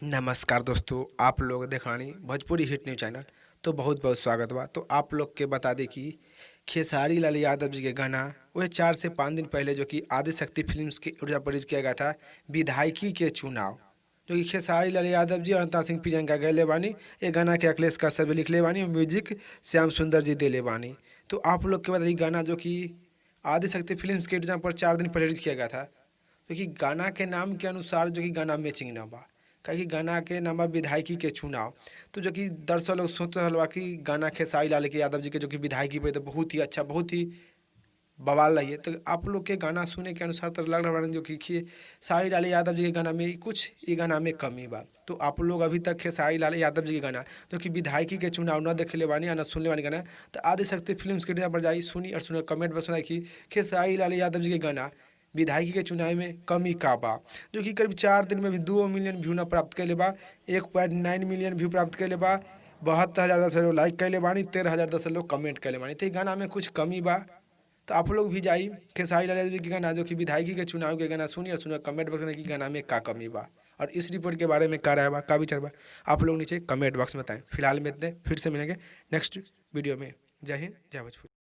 नमस्कार दोस्तों, आप लोग देखानी भोजपुरी हिट न्यूज चैनल। तो बहुत बहुत स्वागत बा। तो आप लोग के बता दें कि खेसारी लाल यादव जी के गाना वह 4 से 5 दिन पहले जो कि आदि शक्ति फिल्म्स के ऊर्जा परिज किया गया था विधायकी के चुनाव, जो कि खेसारी लाल यादव जी और अनंता सिंह प्रियंका गैले बानी। ये गाना के अखिलेश कश्यप लिखले बानी और म्यूजिक श्याम सुंदर जी देले बानी। तो आप लोग के बता दें गाना जो कि आदि शक्ति फिल्म्स के ऊर्जा पर 4 दिन पहले रिलीज किया गया था, जो कि गाना के नाम के अनुसार जो कि गाना मैचिंग ना बा। कहीं गाना के नाम बा विधायकी के चुनाव। तो जो कि दर्शक लोग सोच रहल बा कि गाना खेसारी लाल के यादव जी के जो कि विधायकी पे तो बहुत ही अच्छा, बहुत ही बवाल रही है। तो आप लोग के गाना सुने के अनुसार तो लग रहा है जो कि खेसारी लाल यादव जी के गाना में कुछ ये गाना में कमी बा। तो आप लोग अभी तक खेसारी लाल यादव जी के गाना जो कि विधायकी के चुनाव न देखे बानी या न सुनले बानी गाना, तो आदि शक्ति फिल्म्स के पर जाई सुनी और सुने कमेंट में सुनाई कि खेसारी लाल यादव जी के गाना विधायकी के चुनाव में कमी का बा। जो कि करीब 4 दिन में भी 2 मिलियन व्यू न प्राप्त कैले बा, 1.9 मिलियन व्यू प्राप्त कैले बा, 72,010 लोग लाइक कैले बानी, 13,010 लोग कमेंट कैले बानी। तो गाना में कुछ कमी बा। तो आप लोग भी जाई खेसारी लाल यादव के गाना जो कि विधायकी के चुनाव के गाना सुनिए और सुनिए कमेंट बॉक्स में कि गाना में का कमी बा और इस रिपोर्ट के बारे में का राय बा, का विचार बा, आप लोग नीचे कमेंट बॉक्स में बताएं। फिलहाल में इतने, फिर से मिलेंगे नेक्स्ट वीडियो में। जय हिंद, जय भोजपुरी।